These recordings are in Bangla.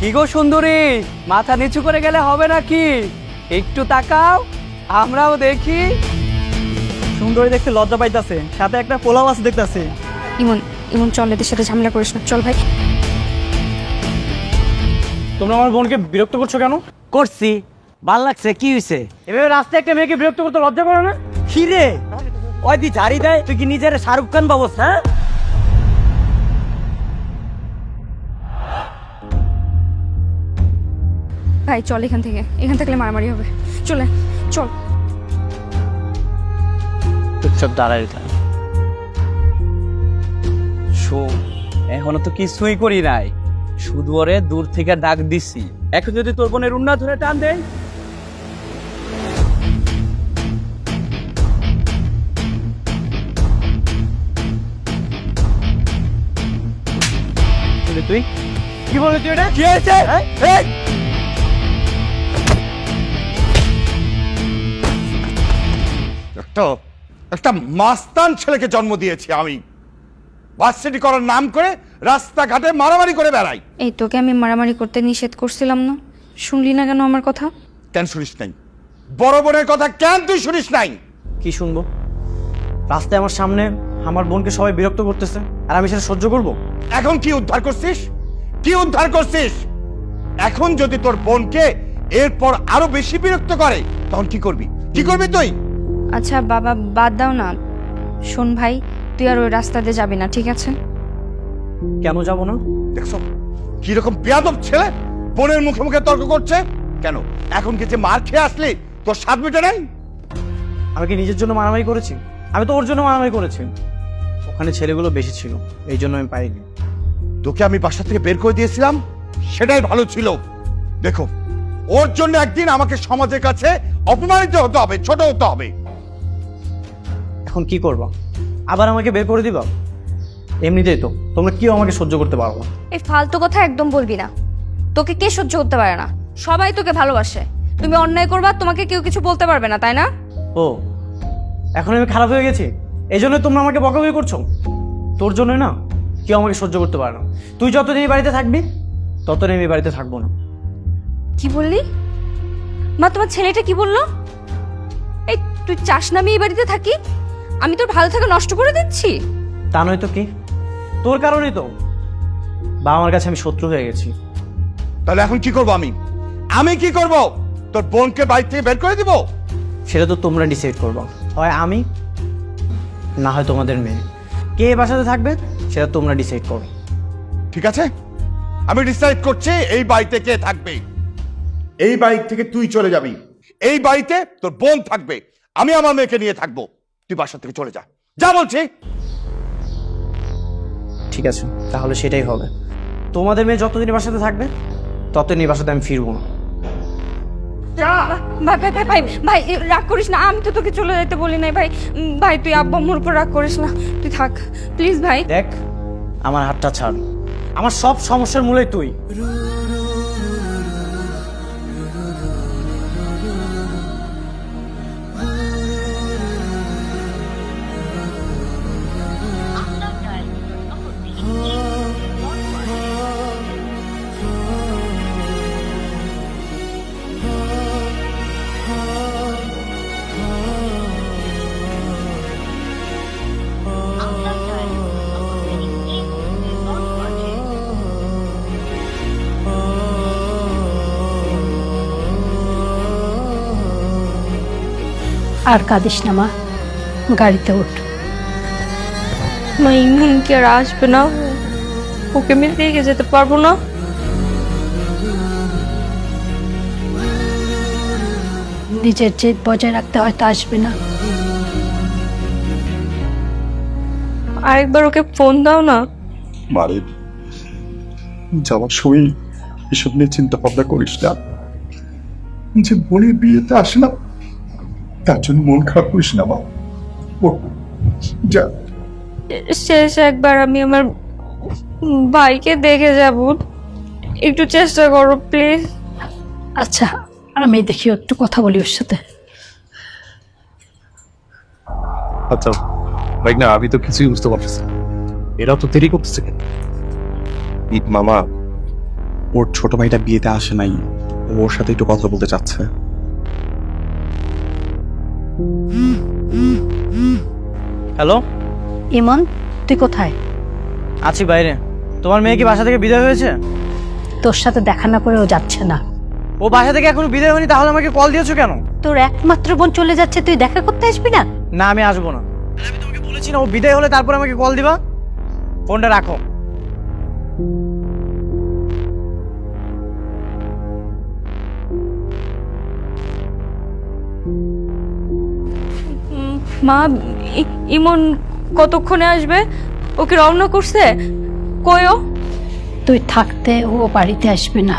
কি গো সুন্দরী, মাথা নিচু করে গেলে হবে নাকি? একটু তাকাও, আমরাও দেখি। সুন্দরী দেখতে লজ্জা পাইতাছে, সাথে একটা পোলাও আছে দেখতাছে। ইমন ইমন চল, এদের সাথে ঝামেলা করিস না, চল ভাই। তোমরা আমার বোনকে বিরক্ত করছো কেন? করছি, ভাল লাগছে। কি হয়েছে? এভাবে রাস্তায় একটা মেয়েকে বিরক্ত করতে লজ্জা করে না? কি রে, ওই দি ঝাড়ি দেয়, তুই কি নিজের শাহরুখ খান বাবস? হ্যাঁ, ভাই চল এখান থাকলে মারামারি হবে। চলে চল। চুপচাপ দাঁড়াই থাক। শোন, এখনো তো কিছুই করি নাই, শুধু ওরে দূর থেকে ডাক দিছি। এখন যদি তোর বোনের উন্না ধরে টান দেয়, তুই কি বলে তুই এটা? কি হয়েছে? একটা মাস্তান ছেলেকে জন্ম দিয়েছি আমি। ভার্সিটি করার নাম করে রাস্তাঘাটে মারামারি করে বেড়াই। এই তোকে আমি মারামারি করতে নিষেধ করছিলাম না? শুনলি না কেন আমার কথা? কেন শুনিস নাই? বড় বোনের কথা কেন তুই শুনিস নাই? কি শুনবো? রাস্তায় আমার সামনে আমার বোনকে সবাই বিরক্ত করতেছে, আর আমি সেটা সহ্য করব? এখন কি উদ্ধার করছিস? কি উদ্ধার করছিস? এখন যদি তোর বোনকে এরপর আরো বেশি বিরক্ত করে, তখন কি করবি? কি করবি তুই? আচ্ছা বাবা, বাদ দাও না। শোন ভাই, তুই আর ওই রাস্তা দিয়ে যাবি না, ঠিক আছে? কেন যাব না? দেখছো কিরকম বেয়াদব ছেলে, বোনের মুখে মুখে তর্ক করছে। কেন এখন কি যে মার খেয়ে আসলি তোর স্বাদ মিটে নাই? আমি কি নিজের জন্য মারামারি করেছি? আমি তো ওর জন্য মারামারি করেছি। ওখানে ছেলেগুলো বেশি ছিল, এই জন্য আমি পাইনি। তোকে আমি বাসা থেকে বের করে দিয়েছিলাম, সেটাই ভালো ছিল। দেখো, ওর জন্য একদিন আমাকে সমাজের কাছে অপমানিত হতে হবে, ছোট হতে হবে। এখন কি করবা? আবার আমাকে বের করে দিবা? এমনিতেই তো তোমরা কেউ আমাকে সহ্য করতে পারো না। এই ফালতু কথা একদম বলবি না। তোকে কে সহ্য করতে পারে না? সবাই তোকে ভালোবাসে। তুমি অন্যায় করবা, তোমাকে কেউ কিছু বলতে পারবে না, তাই না? ও, এখন আমি খারাপ হয়ে গেছি, এই জন্য তোমরা আমাকে বকাবকি করছো? তোর জন্য না কেউ আমাকে সহ্য করতে পারে না। তুই যতদিন এই বাড়িতে থাকবি ততদিন আমি এই বাড়িতে থাকবো না। কি বললি মা? তোমার ছেলেটা কি বললো? এই তুই চাস না আমি এই বাড়িতে থাকি? আমি তোর ভালো থাকা নষ্ট করে দিচ্ছি? তা নয় তো কি, তোর কারণেই তো বাবা মার কাছে আমি শত্রু হয়ে গেছি। তাহলে এখন কি করবো আমি? আমি কি করব? তোর বোনকে বাড়ি থেকে বের করে দিব? সেটা তো তোমরা ডিসাইড করবা, হয় আমি না হয় তোমাদের মেয়ে। কে এই বাসাতে থাকবে সেটা তোমরা ডিসাইড করো। ঠিক আছে, আমি ডিসাইড করছি এই বাড়িতে কে থাকবে। এই বাড়ি থেকে তুই চলে যাবি, এই বাড়িতে তোর বোন থাকবে, আমি আমার মেয়েকে নিয়ে থাকবো। তুই বাসা থেকে চলে যা, যা বলছি। ঠিক আছে, তাহলে সেটাই হবে। তোমাদের মেয়ে যতদিন এই বাসাতে থাকবে ততদিন এই বাসাতে আমি ফিরবো না। ভাই ভাই ভাই ভাই ভাই রাগ করিস না, আমি তো তোকে চলে যেতে বলি নাই ভাই। ভাই তুই আব্বু আম্মুর উপর রাগ করিস না, তুই থাক প্লিজ ভাই। দেখ, আমার হাতটা ছাড়, আমার সব সমস্যার মূলেই তুই। আর কাঁদিস না মা, গাড়িতে ওঠ। মা ইমন কি আর আসবে না? ওকে আমি রেখে যেতে পারবো না। নিজের জেদ বজায় রাখতে হয়তো আসবে না। আরেকবার ওকে ফোন দাও না। মারে, যাওয়ার সময় এসব নিয়ে চিন্তা ভাবনা করিস না। যে বোনের বিয়েতে আসে না তার জন্য মন খারাপ করিস না মা। ও যা। শেষ একবার আমি আমার ভাইকে দেখে যাব, একটু চেষ্টা করো প্লিজ। আচ্ছা, আমি দেখি একটু কথা বলি ওর সাথে। আচ্ছা ভাই, না আমি তো কিছুই বুঝতে পারছি না, এরা তো দেরি করতেছে কেন? ঈদ মামা, ওর ছোট ভাইটা বিয়েতে আসে নাই, ওর সাথে একটু কথা বলতে চাচ্ছে। হ্যালো, ইমন, তুই কোথায়? আছি বাইরে। তোমার মেয়ে কি বাসা থেকে বিদায় হয়েছে? তোর সাথে দেখা না করে ও যাচ্ছে না। ও বাসা থেকে এখনো বিদায় হয়নি, তাহলে আমাকে কল দিয়েছো কেন? তোর একমাত্র বোন চলে যাচ্ছে, তুই দেখা করতে আসবি না? না, আমি আসবো না। আমি তোমাকে বলেছি না ও বিদায় হলে তারপর আমাকে কল দিবা। ফোনটা রাখো। মা, ইমন কতক্ষণে আসবে? ওকে রওনা করছে? কই ও? তুই থাকতে ও বাড়িতে আসবে না।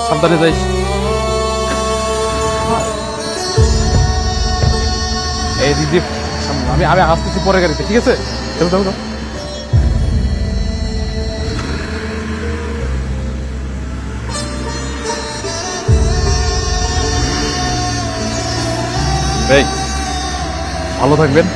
সাবধানে যাইস। এই দিদি, আমি আমি আসতেছি পরে গাড়িতে, ঠিক আছে? যাও যাও যাও। এই, ভালো থাকবেন।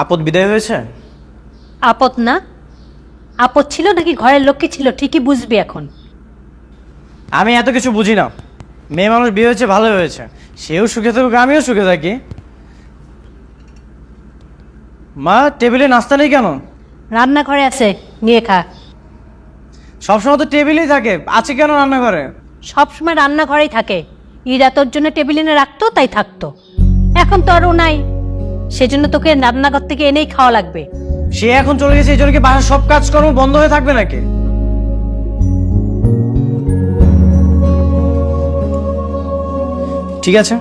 আপদ বিদায় হয়েছে? আপদ না? আপদ ছিল নাকি ঘরের লক্ষ্মী ছিল ঠিকই বুঝবি এখন। আমি এত কিছু বুঝি না। মেয়ে মানুষ বিয়ে হয়েছে, ভালো হয়েছে। সেও সুখে থাকুক, আমিও সুখে থাকি। মা, টেবিলে নাস্তা নেই কেন? রান্নাঘরে আছে, নিয়ে খা। সবসময় তো টেবিলেই থাকে, আছে কেন রান্নাঘরে? সবসময় রান্নাঘরেই থাকে। ইরা তোর জন্য টেবিল এনে রাখতো, তাই থাকতো। এখন তো আরও নাই, সেজন্য তোকে রান্নাঘর থেকে এনেই খাওয়া লাগবে। সে এখন চলে গেছে, এই জন্য কি বাসার সব কাজকর্ম বন্ধ হয়ে থাকবে নাকি? ঠিক আছে,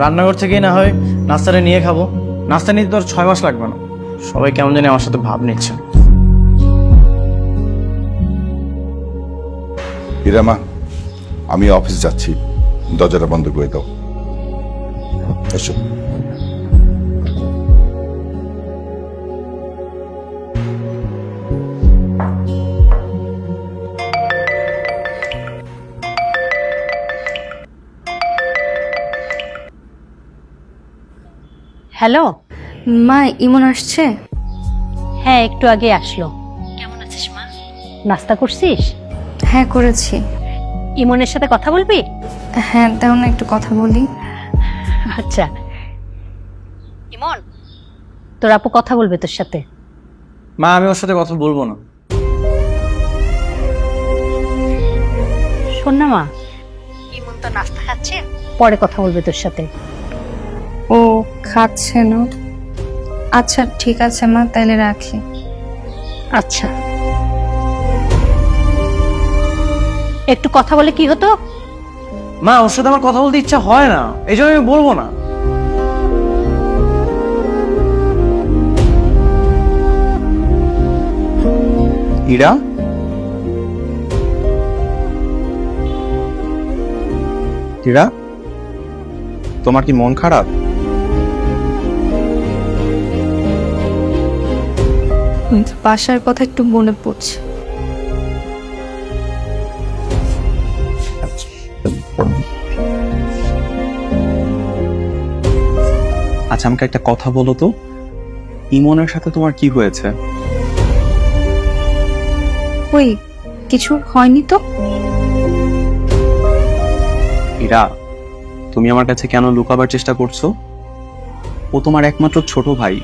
রান্নাঘর থেকেই না হয় নাস্তাটা নিয়ে খাবো। নাস্তা নিতে তো আর 6 মাস লাগবে না। সবাই কেমন জানি আমার সাথে ভাব নিচ্ছে। হিরামা, আমি অফিস যাচ্ছি, দরজাটা বন্ধ করে দাও। এসো। হ্যালো। মা, ইমন আসছে? হ্যাঁ, একটু আগে আসলো। কেমন আছিস মা? নাস্তা করছিস? হ্যাঁ, করেছি। ইমনের সাথে কথা বলবি? হ্যাঁ, দাও না একটু কথা বলি। আচ্ছা। ইমন, তোর আপু কথা বলবে তোর সাথে। মা, আমি ওর সাথে কথা বলবো না। শোন না মা, ইমন তো নাস্তা খাচ্ছে, পরে কথা বলবে তোর সাথে। ও খাচ্ছে না? আচ্ছা ঠিক আছে মা, তাহলে রাখি। আচ্ছা, একটু কথা বলে কি হতো? মা, ওর সাথে আমার কথা বলতে ইচ্ছা হয় না, এই জন্য আমি বলবো না। ইরা, ইরা, তোমার কি মন খারাপ? বাসার কথা একটু মনে পড়ছে। আচ্ছা, আমাকে একটা কথা বলো তো, ইমনের সাথে তোমার কি হয়েছে? ওই কিছু হয়নি তো। ইরা, তুমি আমার কাছে কেন লুকাবার চেষ্টা করছো? ও তোমার একমাত্র ছোট ভাই,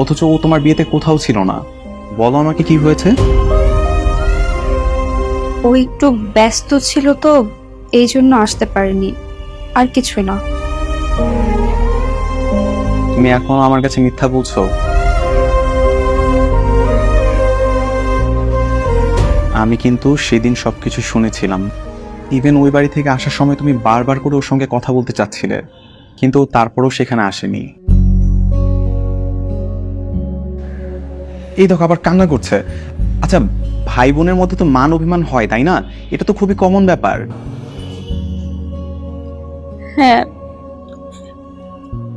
অথচ ও তোমার বিয়েতে কোথাও ছিল না। বলো আমাকে কি হয়েছে? ও একটু ব্যস্ত ছিল তো, এই জন্য আসতে পারেনি, আর কিছুই না। তুমি এখন আমার কাছে মিথ্যা বলছো? আমি কিন্তু সেদিন সবকিছু শুনেছিলাম। ইভেন ওই বাড়ি থেকে আসার সময় তুমি বারবার করে ওর সঙ্গে কথা বলতে চাচ্ছিলে, কিন্তু তারপরেও সেখানে আসেনি। এই দেখো, আবার কান্না করছে। আচ্ছা, ভাই বোনের মধ্যে তো মান অভিমান হয়, তাই না? এটা তো খুবই কমন ব্যাপার। হ্যাঁ,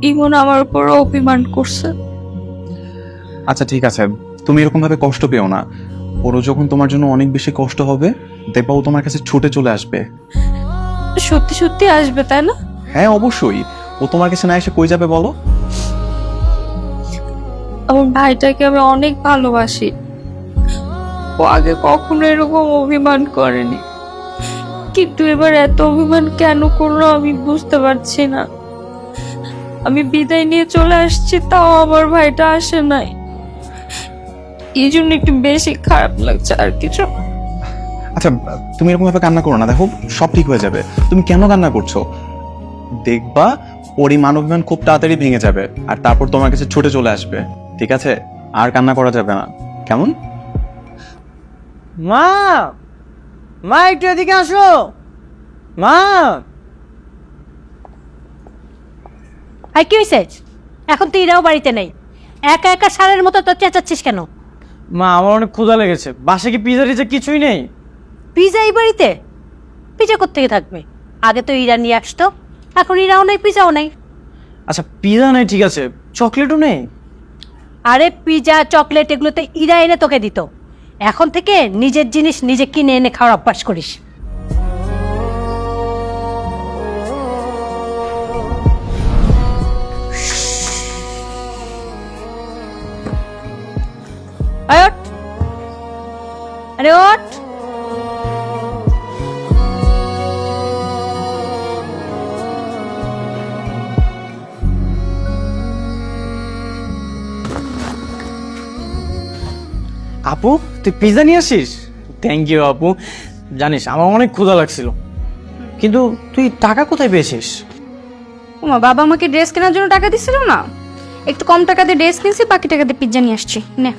ইমন আমার উপর অভিমান করছে। আচ্ছা ঠিক আছে, তুমি এরকম ভাবে কষ্ট পেও না। ওরও যখন তোমার জন্য অনেক বেশি কষ্ট হবে, দেখবা ও তোমার কাছে ছুটে চলে আসবে। সত্যি সত্যি আসবে, তাই না? হ্যাঁ অবশ্যই। ও তোমার কাছে না এসে কই যাবে বলো? আমার ভাইটাকে আমি অনেক ভালোবাসি। ও আগে কখনো এরকম অভিমান করেনি, কিন্তু এবার এত অভিমান কেন করলো আমি বুঝতে পারছি না। আমি বিদায় নিয়ে চলে আসছি, তাও আমার ভাইটা আসে নাই। এই জন্য একটু বেশি খারাপ লাগছে, আর কিছু। আচ্ছা তুমি এরকম ভাবে কান্না করো না, দেখো সব ঠিক হয়ে যাবে। তুমি কেন কান্না করছো? দেখবা ওর এই মান অভিমান খুব তাড়াতাড়ি ভেঙে যাবে, আর তারপর তোমার কাছে ছুটে চলে আসবে। ঠিক আছে, আর কান্না করা যাবে না, কেমন? মা, মা একটু এদিকে আসো। মা, আর কি হয়েছে? এখন তো ইরাও বাড়িতে নেই, একা একা সারের মতো তো চেঁচাচ্ছিস কেন? মা আমার অনেক ক্ষুধা লেগেছে। বাসে কি পিজা টিজা কিছুই নেই? পিজা এই বাড়িতে? পিজা কোত্থেকে থাকবে? আগে তো ইরা নিয়ে আসতো, এখন ইরাও নেই, পিজাও নেই। আচ্ছা পিজা নেই ঠিক আছে, চকলেটও নেই? আরে পিজা চকলেট এগুলো তো ইরা এনে তোকে দিত। এখন থেকে নিজের জিনিস নিজে কিনে এনে খাওয়ার অভ্যাস করিস। আয় ওঠ। আরে ওঠ। আপু তুই পিজা নিয়ে আসিস? থ্যাংক ইউ আপু। জানিস আমার অনেক ক্ষুধা লাগছিল, কিন্তু তুই টাকা কোথায় পেয়েছিস? ওমা, বাবা আমাকে ড্রেস কেনার জন্য টাকা দিছিল না, একটু কম টাকা দিয়ে ড্রেস কিনছি, বাকি টাকা দিয়ে পিজ্জা নিয়ে আসছি। নে।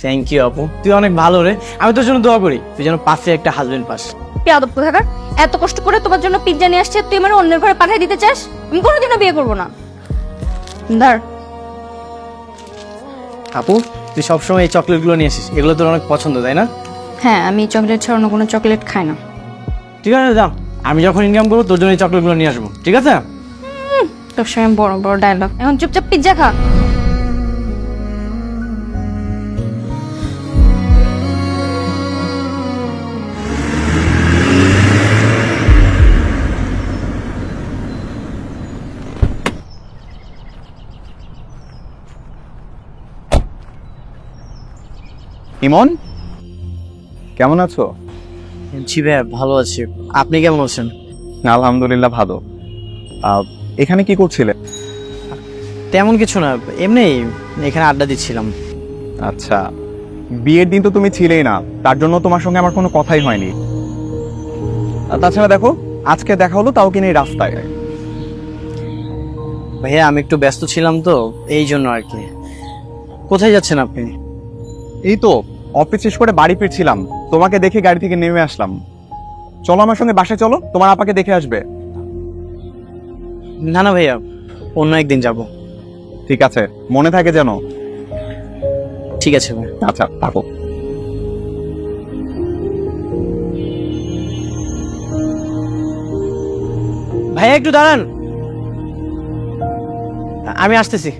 থ্যাংক ইউ আপু, তুই অনেক ভালো রে। আমি তোর জন্য দোয়া করি তুই যেন পাশে একটা হাজবেন্ড পাস। বেয়াদব কোথাকার, এত কষ্ট করে তোমার জন্য পিজ্জা নিয়ে আসছে, তুই আমার অন্যের ঘরে পাঠিয়ে দিতে চাস? আমি কোনোদিনও বিয়ে করবো না। ধর। আপু তুই সবসময় এই চকলেটগুলো নিয়ে আসিস, এগুলো তোর অনেক পছন্দ তাই না? হ্যাঁ, আমি চকলেট ছাড়া অন্য কোনো চকলেট খাই না। ঠিক আছে যা, আমি যখন ইনকাম করবো তোর জন্য এই চকলেটগুলো নিয়ে আসবো, ঠিক আছে? তোর সঙ্গে বড় বড় ডায়লগ। এখন চুপচাপ পিজ্জা খা। ইমন, কেমন আছো? জি ভাইয়া ভালো আছি, আপনি কেমন আছেন? আলহামদুলিল্লাহ ভালো। এখানে কি করছিলে? তেমন কিছু না, এমনি এখানে আড্ডা দিচ্ছিলাম। আচ্ছা, বিয়ের দিন তো তুমি ছিলেই না, তার জন্য তোমার সঙ্গে আমার কোনো কথাই হয়নি। আর তাছাড়া দেখো আজকে দেখা হলো, তাও কিনা এই রাস্তায়। ভাইয়া আমি একটু ব্যস্ত ছিলাম তো, এই জন্য আর কি। কোথায় যাচ্ছেন আপনি? এই তো অফিস শেষ করে বাড়ি ফিরছিলাম, তোমাকে দেখে গাড়ি থেকে নেমে আসলাম। চলো আমার সঙ্গে বাসায় চলো, তোমার আপাকে দেখে আসবে। না না ভাইয়া, অন্য একদিন যাব। ঠিক আছে, মনে থাকে যেন। ঠিক আছে ভাই। আচ্ছা থাকো। ভাইয়া একটু দাঁড়ান, আমি আসতেছি।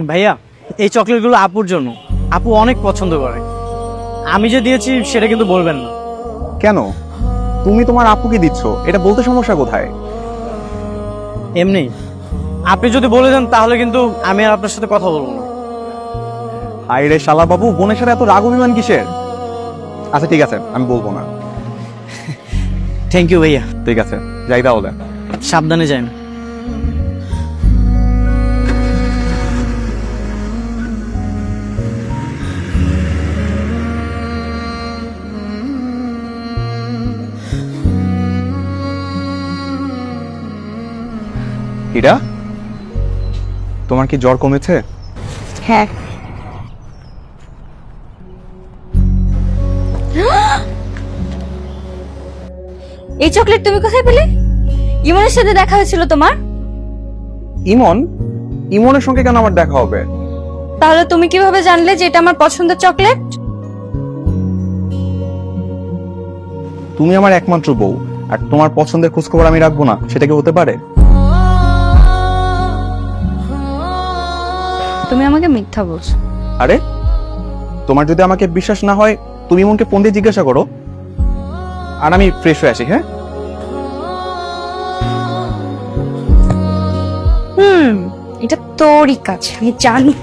ভাইয়া এই চকলেটগুলো আপুর জন্য, আপু অনেক পছন্দ করে। আমি যে দিয়েছি সেটা কিন্তু বলবেন না। কেন? তুমি তোমার আপুকে দিচ্ছ, এটা বলতে সমস্যা কোথায়? এমনি আপনি যদি বলে দেন তাহলে কিন্তু আমি আর আপনার সাথে কথা বলবো না। আই রে শালা বাবু, বোনের সাথে এত রাগ অভিমান কিসের? আচ্ছা ঠিক আছে, আমি বলবো না। থ্যাংক ইউ ভাইয়া। ঠিক আছে, যাই তাহলে। সাবধানে যান। ইরা, তোমার কি জ্বর কমেছে? হ্যাঁ। এই চকলেট তুমি কোথায় পেলে? ইমনের সাথে দেখা হয়েছিল তোমার? ইমন? ইমনের সঙ্গে কেন আমার দেখা হবে? তাহলে তুমি কিভাবে জানলে যে এটা আমার পছন্দের চকলেট? তুমি আমার একমাত্র বউ, আর তোমার পছন্দের খোঁজখবর আমি রাখবো না, সেটা কি হতে পারে? তুমি আমাকে মিথ্যা বলছো। আরে, তোমার যদি আমাকে বিশ্বাস না হয় তুমি ইমনকে ফোন দিয়ে জিজ্ঞাসা করো। আর আমি ফ্রেশ হয়ে আসি, হ্যাঁ? এটা তোরই কাজ, আমি জানি।